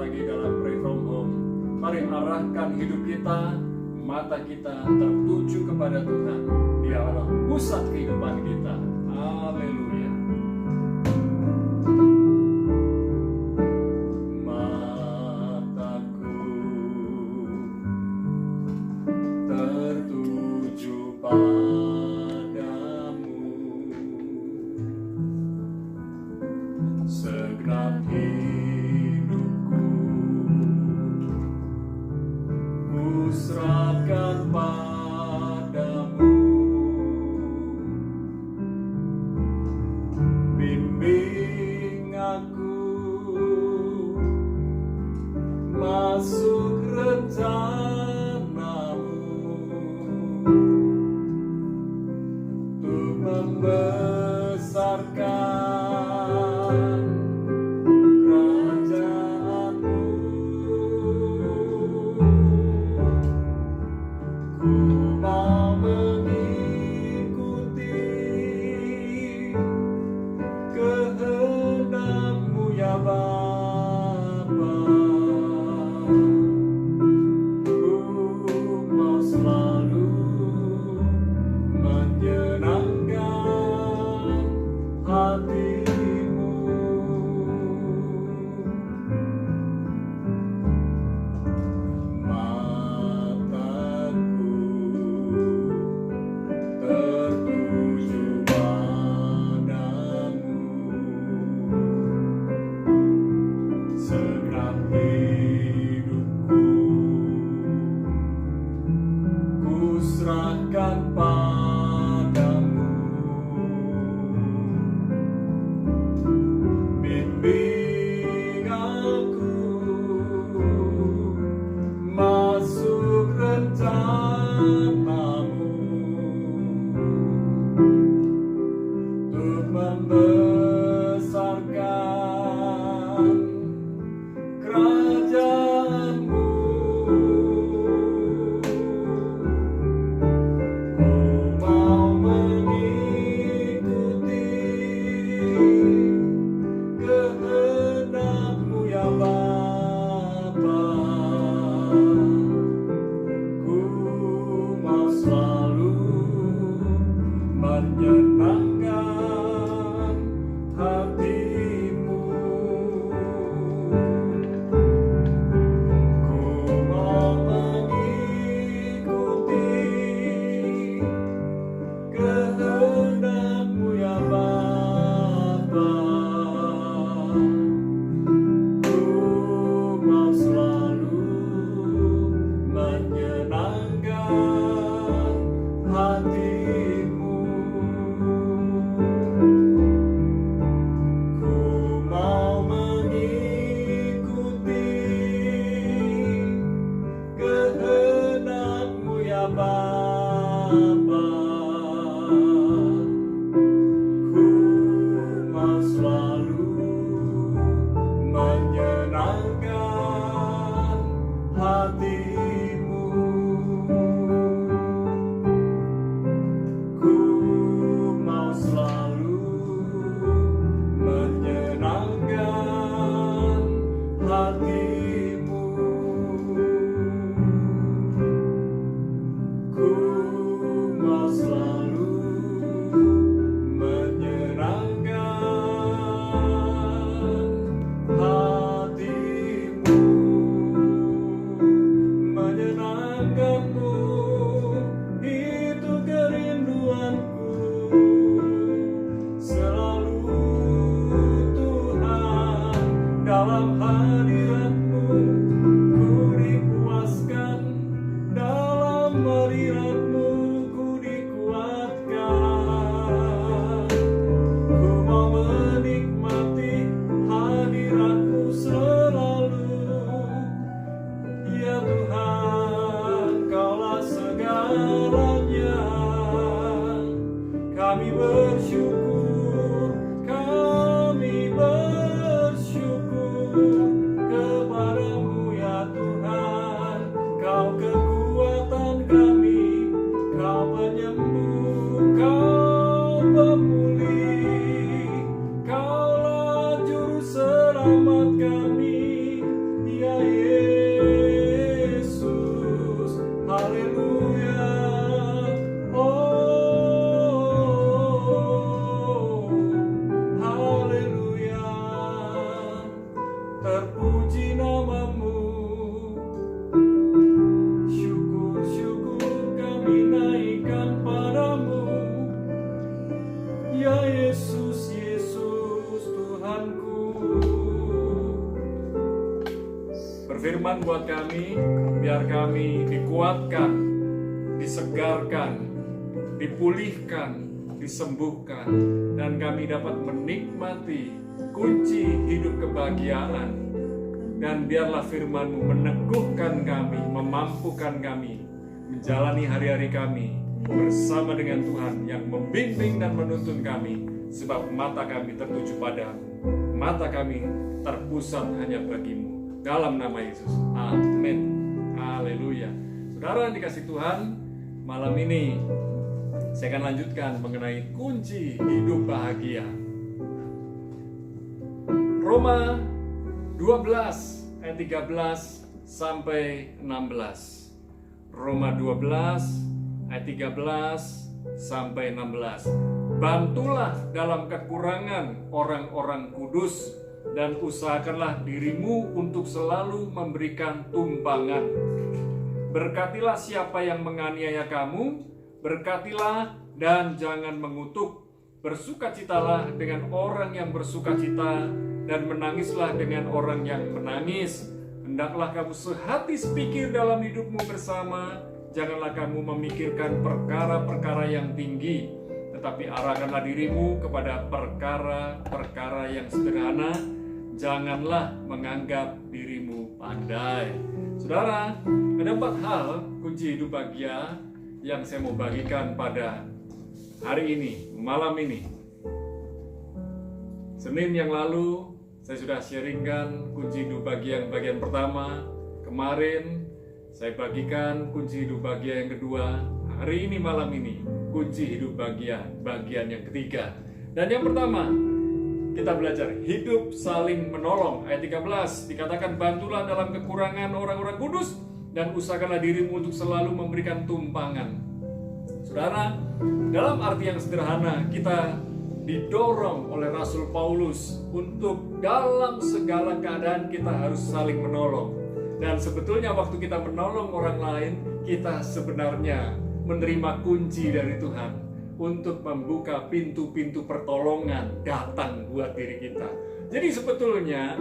lagi dalam Pray From Home. Mari arahkan hidup kita, mata kita tertuju kepada Tuhan. Dia adalah pusat kehidupan kita. Haleluya. Mataku tertuju padamu, segenap hidupku ku serahkan padamu. Bimbing aku masuk rencanamu untuk membesarkan kerajaanmu. Ku mau mengikuti kehendak-Mu ya Bapa. Ku mau selalu menyenangkan hati-Mu. Mataku tertuju padamu, segenap hidupku ku serahkan padamu. Bimbing aku masuk rencanamu untuk membesarkan kerajaanmu. Ku mau mengikuti kehendak-Mu ya Bapa. Ku mau selalu menyenangkan hati-Mu. Ku mau mengikuti kehendak-Mu ya Bapa. Ku mau selalu menyenangkan hati-Mu. Ku mau mengikuti kehendak-Mu ya Bapa. Ku mau selalu menyenangkan hati-Mu. Ku mau selalu menyenangkan hati-Mu. Ku mau selalu menyenangkan hati-Mu. Menyenangkan-Mu itu kerinduanku, selalu Tuhan dalam hadirat-Mu ku dipuaskan, dalam hadirat-Mu ku dikuatkan. Ku mau menikmati hadirat-Mu selalu ya Tuhan. Kaulah segalanya, kami bersyukur, kami bersyukur. firman buat kami, biar kami dikuatkan, disegarkan, dipulihkan, disembuhkan, dan kami dapat menikmati kunci hidup kebahagiaan. Dan biarlah firman-Mu meneguhkan kami, memampukan kami menjalani hari-hari kami bersama dengan Tuhan yang membimbing dan menuntun kami, sebab mata kami tertuju pada-Mu, mata kami terpusat hanya bagi-Mu. Dalam nama Yesus, amin. Haleluya. Saudara yang dikasih Tuhan, malam ini saya akan lanjutkan mengenai kunci hidup bahagia. Roma 12 ayat 13 sampai 16. Roma 12 ayat 13 sampai 16. Bantulah dalam kekurangan orang-orang kudus, dan usahakanlah dirimu untuk selalu memberikan tumpangan. Berkatilah siapa yang menganiaya kamu, berkatilah dan jangan mengutuk. Bersukacitalah dengan orang yang bersukacita, dan menangislah dengan orang yang menangis. Hendaklah kamu sehati sepikir dalam hidupmu bersama. Janganlah kamu memikirkan perkara-perkara yang tinggi, tetapi arahkanlah dirimu kepada perkara-perkara yang sederhana. Janganlah menganggap dirimu pandai. Saudara, ada 4 hal kunci hidup bahagia yang saya mau bagikan pada hari ini, malam ini. Senin yang lalu saya sudah sharingkan kunci hidup bahagia yang bagian pertama. Kemarin saya bagikan kunci hidup bahagia yang kedua. Hari ini malam ini kunci hidup bahagia bagian yang ketiga. Dan yang pertama, kita belajar hidup saling menolong. Ayat 13 dikatakan, bantulah dalam kekurangan orang-orang kudus, dan usahakanlah dirimu untuk selalu memberikan tumpangan. Saudara, dalam arti yang sederhana, kita didorong oleh Rasul Paulus untuk dalam segala keadaan kita harus saling menolong. Dan sebetulnya waktu kita menolong orang lain, kita sebenarnya menerima kunci dari Tuhan untuk membuka pintu-pintu pertolongan datang buat diri kita. Jadi sebetulnya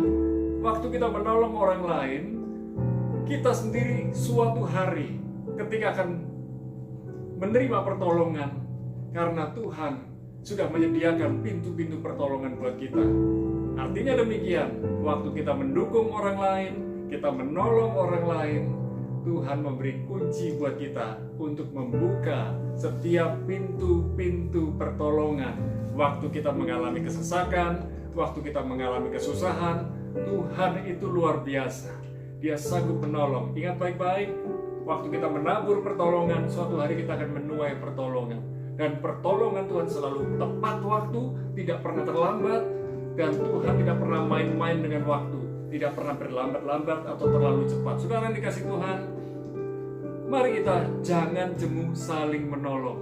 waktu kita menolong orang lain, kita sendiri suatu hari ketika akan menerima pertolongan, karena Tuhan sudah menyediakan pintu-pintu pertolongan buat kita. Artinya demikian, waktu kita mendukung orang lain, kita menolong orang lain, Tuhan memberi kunci buat kita untuk membuka setiap pintu-pintu pertolongan. Waktu kita mengalami kesesakan, waktu kita mengalami kesusahan, Tuhan itu luar biasa. Dia sanggup menolong. Ingat baik-baik, waktu kita menabur pertolongan, suatu hari kita akan menuai pertolongan. Dan pertolongan Tuhan selalu tepat waktu, tidak pernah terlambat, dan Tuhan tidak pernah main-main dengan waktu, tidak pernah berlambat-lambat atau terlalu cepat. Saudara yang dikasih Tuhan, mari kita jangan jemu saling menolong.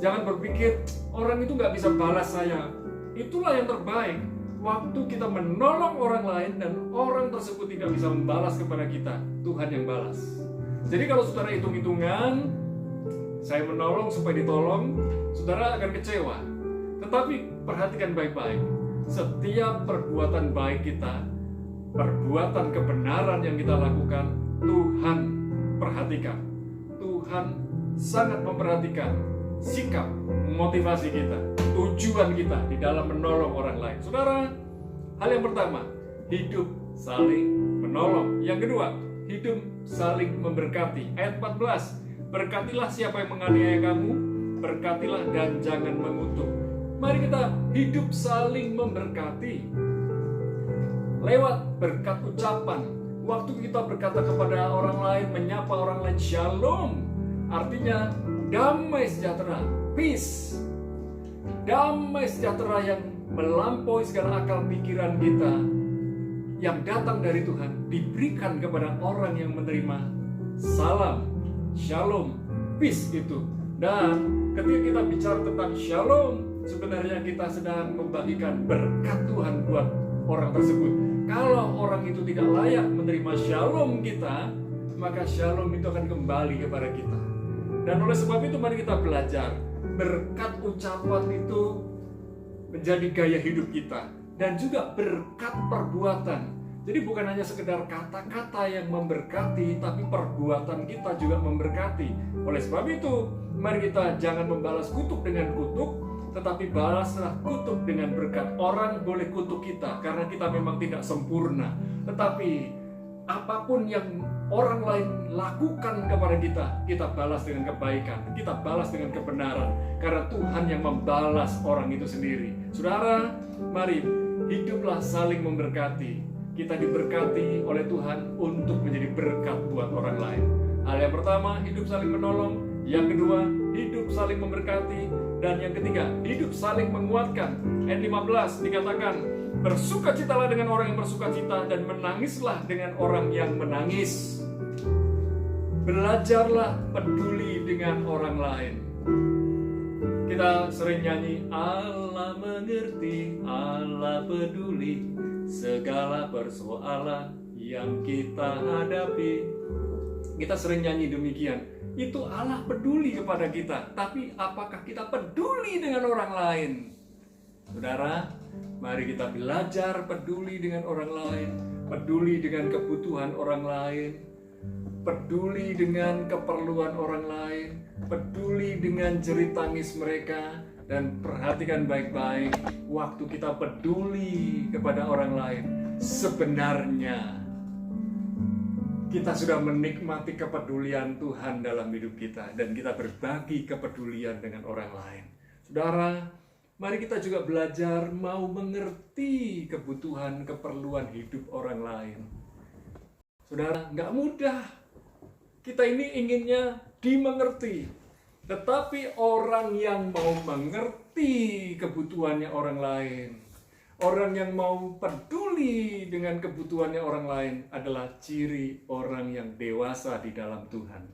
Jangan berpikir orang itu nggak bisa balas saya. Itulah yang terbaik. Waktu kita menolong orang lain dan orang tersebut tidak bisa membalas kepada kita, Tuhan yang balas. Jadi kalau saudara hitung-hitungan, saya menolong supaya ditolong, saudara akan kecewa. Tetapi perhatikan baik-baik, setiap perbuatan baik kita, perbuatan kebenaran yang kita lakukan, Tuhan perhatikan. Tuhan sangat memperhatikan sikap, motivasi kita, tujuan kita di dalam menolong orang lain. Saudara, hal yang pertama, hidup saling menolong. Yang kedua, hidup saling memberkati. Ayat 14, berkatilah siapa yang menganiaya kamu, berkatilah dan jangan mengutuk. Mari kita hidup saling memberkati lewat berkat ucapan. Waktu kita berkata kepada orang lain, menyapa orang lain, shalom, artinya damai sejahtera, peace. Damai sejahtera yang melampaui segala akal pikiran kita, yang datang dari Tuhan, diberikan kepada orang yang menerima salam, shalom, peace itu. Dan ketika kita bicara tentang shalom, sebenarnya kita sedang membagikan berkat Tuhan buat orang tersebut. Kalau orang itu tidak layak menerima shalom kita, maka shalom itu akan kembali kepada kita. Dan oleh sebab itu mari kita belajar berkat ucapan itu menjadi gaya hidup kita, dan juga berkat perbuatan. Jadi bukan hanya sekedar kata-kata yang memberkati, tapi perbuatan kita juga memberkati. Oleh sebab itu, mari kita jangan membalas kutuk dengan kutuk, tetapi balaslah kutuk dengan berkat. Orang boleh kutuk kita karena kita memang tidak sempurna, tetapi apapun yang orang lain lakukan kepada kita, kita balas dengan kebaikan, kita balas dengan kebenaran, karena Tuhan yang membalas orang itu sendiri. Saudara, mari hiduplah saling memberkati. Kita diberkati oleh Tuhan untuk menjadi berkat buat orang lain. Hal yang pertama, hidup saling menolong. Yang kedua, hidup saling memberkati. Dan yang ketiga, hidup saling menguatkan. Ayat 15 dikatakan, bersukacitalah dengan orang yang bersukacita dan menangislah dengan orang yang menangis. Belajarlah peduli dengan orang lain. Kita sering nyanyi, Allah mengerti, Allah peduli segala persoalan yang kita hadapi. Kita sering nyanyi demikian. Itu Allah peduli kepada kita, tapi apakah kita peduli dengan orang lain? Saudara, mari kita belajar peduli dengan orang lain, peduli dengan kebutuhan orang lain, peduli dengan keperluan orang lain, peduli dengan jerit tangis mereka. Dan perhatikan baik-baik, waktu kita peduli kepada orang lain, sebenarnya kita sudah menikmati kepedulian Tuhan dalam hidup kita, dan kita berbagi kepedulian dengan orang lain. Saudara, mari kita juga belajar mau mengerti kebutuhan, keperluan hidup orang lain. Saudara, nggak mudah. Kita ini inginnya dimengerti. Tetapi orang yang mau mengerti kebutuhannya orang lain, orang yang mau peduli dengan kebutuhannya orang lain adalah ciri orang yang dewasa di dalam Tuhan.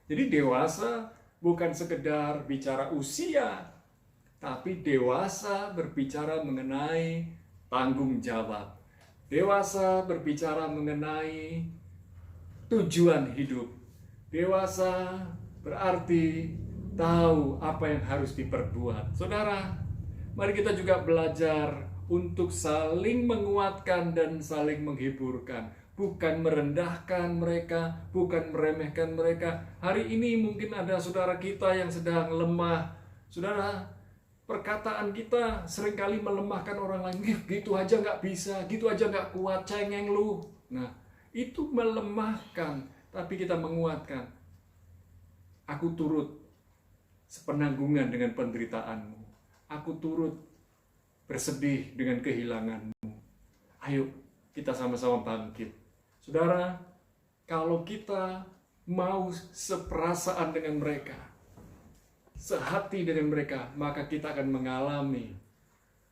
Jadi dewasa bukan sekedar bicara usia, tapi dewasa berbicara mengenai tanggung jawab. Dewasa berbicara mengenai tujuan hidup. Dewasa berarti tahu apa yang harus diperbuat. Saudara, mari kita juga belajar untuk saling menguatkan dan saling menghiburkan. Bukan merendahkan mereka, bukan meremehkan mereka. Hari ini mungkin ada saudara kita yang sedang lemah. Saudara, perkataan kita seringkali melemahkan orang lain. Gitu aja nggak bisa, gitu aja nggak kuat, cengeng lu. Nah, itu melemahkan, tapi kita menguatkan. Aku turut sepenanggungan dengan penderitaanmu. Aku turut bersedih dengan kehilanganmu. Ayo kita sama-sama bangkit. Saudara, kalau kita mau seperasaan dengan mereka, sehati dengan mereka, maka kita akan mengalami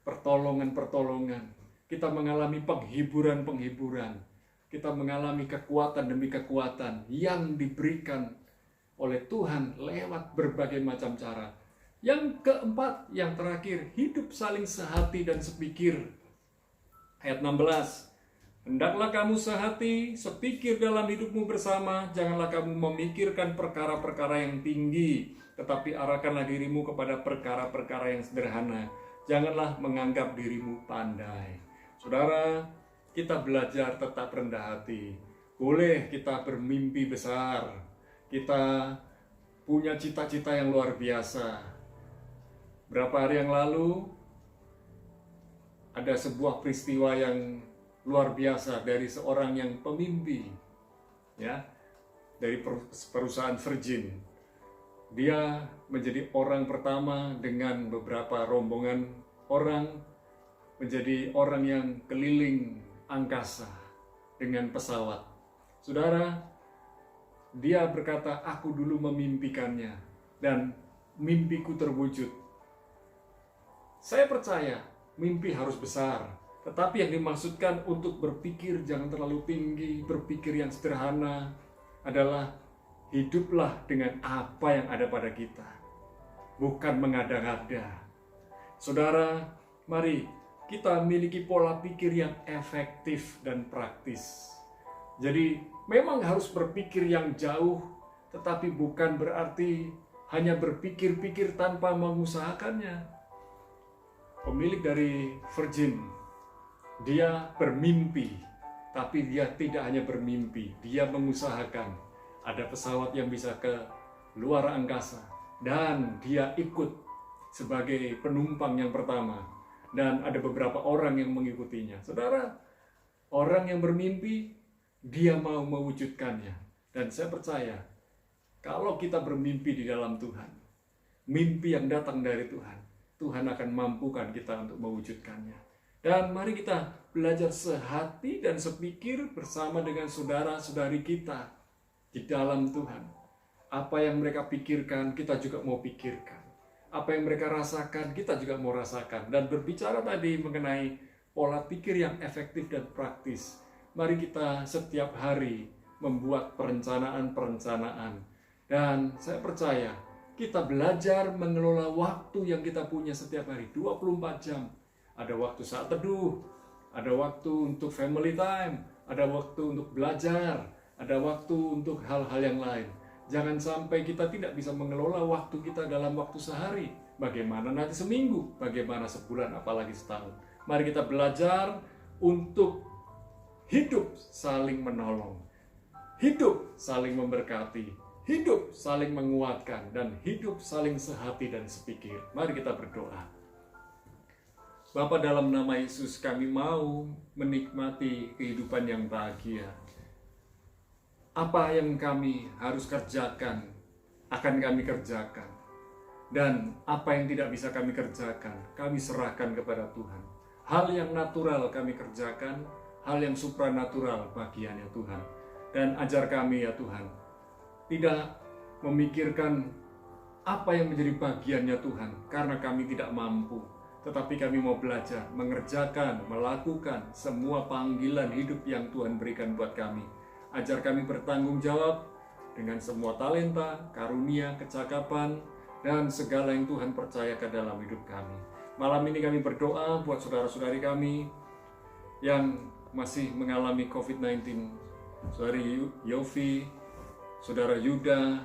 pertolongan-pertolongan. Kita mengalami penghiburan-penghiburan. Kita mengalami kekuatan demi kekuatan yang diberikan oleh Tuhan lewat berbagai macam cara. Yang keempat, yang terakhir, hidup saling sehati dan sepikir. Ayat 16. Hendaklah kamu sehati, sepikir dalam hidupmu bersama, janganlah kamu memikirkan perkara-perkara yang tinggi, tetapi arahkanlah dirimu kepada perkara-perkara yang sederhana. Janganlah menganggap dirimu pandai. Saudara, kita belajar tetap rendah hati. Boleh kita bermimpi besar. Kita punya cita-cita yang luar biasa. Berapa hari yang lalu, ada sebuah peristiwa yang luar biasa dari seorang yang pemimpi, ya, dari perusahaan Virgin. Dia menjadi orang pertama dengan beberapa rombongan orang, menjadi orang yang keliling angkasa dengan pesawat. Saudara, dia berkata, aku dulu memimpikannya dan mimpiku terwujud. Saya percaya mimpi harus besar, tetapi yang dimaksudkan untuk berpikir jangan terlalu tinggi, berpikir yang sederhana adalah hiduplah dengan apa yang ada pada kita, bukan mengada-ngada. Saudara, mari kita miliki pola pikir yang efektif dan praktis. Jadi memang harus berpikir yang jauh, tetapi bukan berarti hanya berpikir-pikir tanpa mengusahakannya. Pemilik dari Virgin, dia bermimpi Tapi dia tidak hanya bermimpi, dia mengusahakan. Ada pesawat yang bisa ke luar angkasa, dan dia ikut sebagai penumpang yang pertama. Dan ada beberapa orang yang mengikutinya. Saudara, orang yang bermimpi, dia mau mewujudkannya. Dan saya percaya, kalau kita bermimpi di dalam Tuhan, mimpi yang datang dari Tuhan, Tuhan akan mampukan kita untuk mewujudkannya. Dan mari kita belajar sehati dan sepikir bersama dengan saudara-saudari kita di dalam Tuhan. Apa yang mereka pikirkan, kita juga mau pikirkan. Apa yang mereka rasakan, kita juga mau rasakan. Dan berbicara tadi mengenai pola pikir yang efektif dan praktis, mari kita setiap hari membuat perencanaan-perencanaan. Dan saya percaya, kita belajar mengelola waktu yang kita punya setiap hari, 24 jam. Ada waktu saat teduh, ada waktu untuk family time, ada waktu untuk belajar, ada waktu untuk hal-hal yang lain. Jangan sampai kita tidak bisa mengelola waktu kita dalam waktu sehari. Bagaimana nanti seminggu, bagaimana sebulan, apalagi setahun. Mari kita belajar untuk hidup saling menolong, hidup saling memberkati, hidup saling menguatkan, dan hidup saling sehati dan sepikir. Mari kita berdoa. Bapa, dalam nama Yesus, kami mau menikmati kehidupan yang bahagia. Apa yang kami harus kerjakan, akan kami kerjakan. Dan apa yang tidak bisa kami kerjakan, kami serahkan kepada Tuhan. Hal yang natural kami kerjakan, hal yang supranatural bagiannya Tuhan. Dan ajar kami ya Tuhan, tidak memikirkan apa yang menjadi bagiannya Tuhan, karena kami tidak mampu. Tetapi kami mau belajar, mengerjakan, melakukan semua panggilan hidup yang Tuhan berikan buat kami. Ajar kami bertanggung jawab dengan semua talenta, karunia, kecakapan, dan segala yang Tuhan percayakan dalam hidup kami. Malam ini kami berdoa buat saudara-saudari kami yang masih mengalami COVID-19. Saudari Yofi, Saudara Yuda,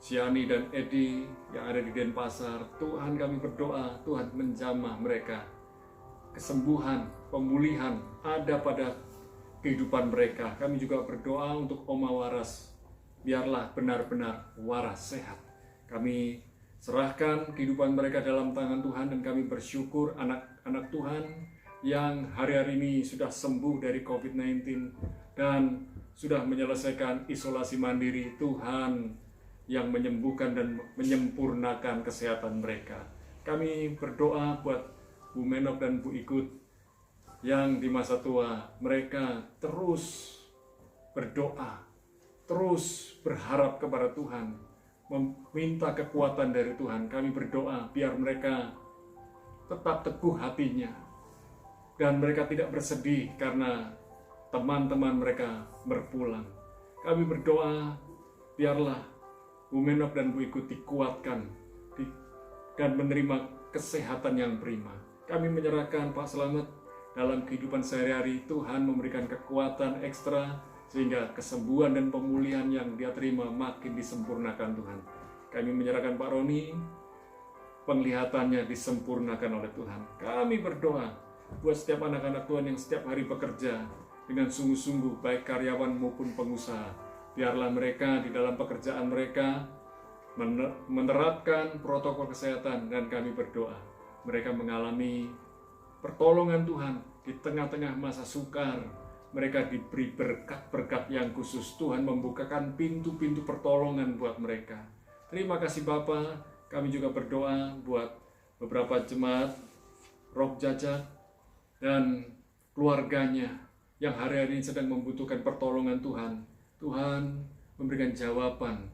Siani dan Edi yang ada di Denpasar. Tuhan, kami berdoa, Tuhan menjamah mereka. Kesembuhan, pemulihan ada pada kehidupan mereka. Kami juga berdoa untuk Oma Waras, biarlah benar-benar waras sehat. Kami serahkan kehidupan mereka dalam tangan Tuhan, dan kami bersyukur anak-anak Tuhan yang hari-hari ini sudah sembuh dari COVID-19 dan sudah menyelesaikan isolasi mandiri. Tuhan yang menyembuhkan dan menyempurnakan kesehatan mereka. Kami berdoa buat Bu Menok dan Bu Ikut yang di masa tua, mereka terus berdoa, terus berharap kepada Tuhan, meminta kekuatan dari Tuhan. Kami berdoa biar mereka tetap teguh hatinya, dan mereka tidak bersedih karena teman-teman mereka berpulang. Kami berdoa biarlah Bu Menok dan Bu Ikut dikuatkan dan menerima kesehatan yang prima. Kami menyerahkan Pak Slamet dalam kehidupan sehari-hari. Tuhan memberikan kekuatan ekstra sehingga kesembuhan dan pemulihan yang dia terima makin disempurnakan Tuhan. Kami menyerahkan Pak Roni, penglihatannya disempurnakan oleh Tuhan. Kami berdoa buat setiap anak-anak Tuhan yang setiap hari bekerja dengan sungguh-sungguh, baik karyawan maupun pengusaha. Biarlah mereka di dalam pekerjaan mereka menerapkan protokol kesehatan, dan kami berdoa mereka mengalami pertolongan Tuhan di tengah-tengah masa sukar. Mereka diberi berkat-berkat yang khusus. Tuhan membukakan pintu-pintu pertolongan buat mereka. Terima kasih Bapa. Kami juga berdoa buat beberapa jemaat Rob Jajak dan keluarganya yang hari-hari ini sedang membutuhkan pertolongan Tuhan. Tuhan memberikan jawaban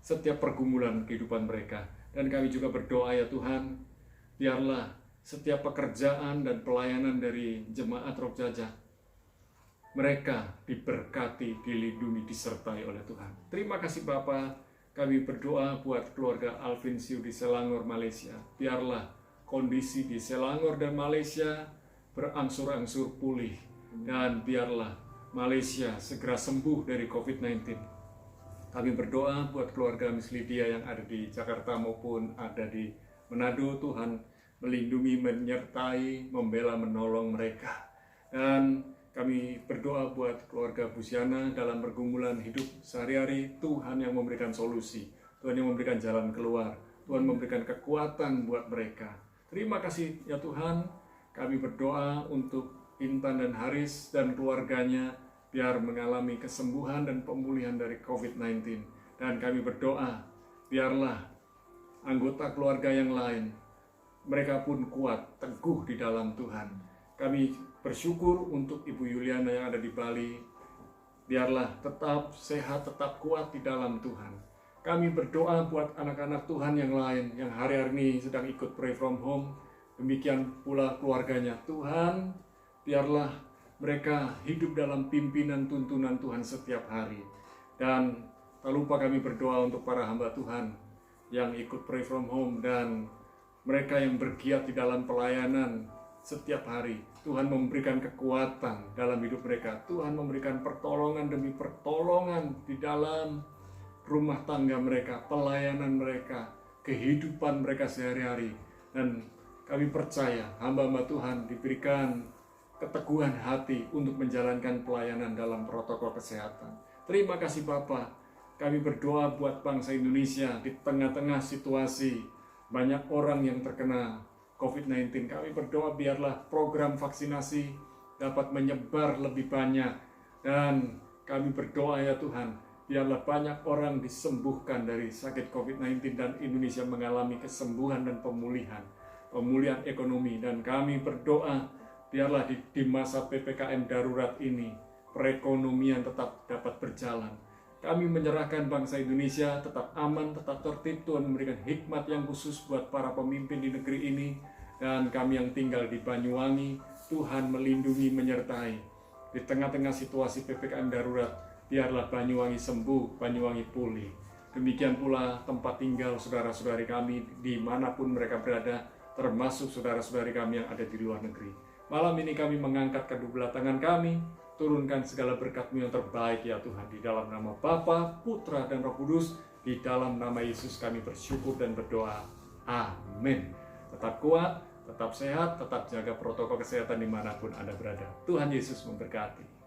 setiap pergumulan kehidupan mereka. Dan kami juga berdoa ya Tuhan, biarlah setiap pekerjaan dan pelayanan dari jemaat Rob Jajak, mereka diberkati, dilindungi, disertai oleh Tuhan. Terima kasih Bapa. Kami berdoa buat keluarga Alvin Siu di Selangor, Malaysia. Biarlah kondisi di Selangor dan Malaysia berangsur-angsur pulih, dan biarlah Malaysia segera sembuh dari COVID-19. Kami berdoa buat keluarga Miss Lydia yang ada di Jakarta maupun ada di Manado. Tuhan melindungi, menyertai, membela, menolong mereka. Dan kami berdoa buat keluarga Busiana dalam pergumulan hidup sehari-hari. Tuhan yang memberikan solusi, Tuhan yang memberikan jalan keluar, Tuhan memberikan kekuatan buat mereka. Terima kasih ya Tuhan. Kami berdoa untuk Intan dan Haris dan keluarganya biar mengalami kesembuhan dan pemulihan dari COVID-19. Dan kami berdoa biarlah anggota keluarga yang lain, mereka pun kuat, teguh di dalam Tuhan. Kami bersyukur untuk Ibu Yuliana yang ada di Bali. Biarlah tetap sehat, tetap kuat di dalam Tuhan. Kami berdoa buat anak-anak Tuhan yang lain yang hari-hari ini sedang ikut pray from home. Demikian pula keluarganya. Tuhan, biarlah mereka hidup dalam pimpinan tuntunan Tuhan setiap hari. Dan tak lupa kami berdoa untuk para hamba Tuhan yang ikut pray from home dan mereka yang bergiat di dalam pelayanan setiap hari. Tuhan memberikan kekuatan dalam hidup mereka. Tuhan memberikan pertolongan demi pertolongan di dalam rumah tangga mereka, pelayanan mereka, kehidupan mereka sehari-hari. Dan kami percaya hamba-hamba Tuhan diberikan keteguhan hati untuk menjalankan pelayanan dalam protokol kesehatan. Terima kasih Bapa. Kami berdoa buat bangsa Indonesia di tengah-tengah situasi banyak orang yang terkena COVID-19. Kami berdoa biarlah program vaksinasi dapat menyebar lebih banyak. Dan kami berdoa ya Tuhan, biarlah banyak orang disembuhkan dari sakit COVID-19 dan Indonesia mengalami kesembuhan dan pemulihan ekonomi. Dan kami berdoa biarlah di masa PPKM darurat ini perekonomian tetap dapat berjalan. Kami menyerahkan bangsa Indonesia tetap aman, tetap tertib. Tuhan memberikan hikmat yang khusus buat para pemimpin di negeri ini. Dan kami yang tinggal di Banyuwangi, Tuhan melindungi, menyertai. Di tengah-tengah situasi PPKM darurat, biarlah Banyuwangi sembuh, Banyuwangi pulih. Demikian pula tempat tinggal saudara-saudari kami dimanapun mereka berada, termasuk saudara-saudari kami yang ada di luar negeri. Malam ini kami mengangkat kedua belah tangan kami, turunkan segala berkat-Mu yang terbaik ya Tuhan. Di dalam nama Bapa, Putra, dan Roh Kudus, di dalam nama Yesus kami bersyukur dan berdoa. Amin. Tetap kuat, tetap sehat, tetap jaga protokol kesehatan dimanapun Anda berada. Tuhan Yesus memberkati.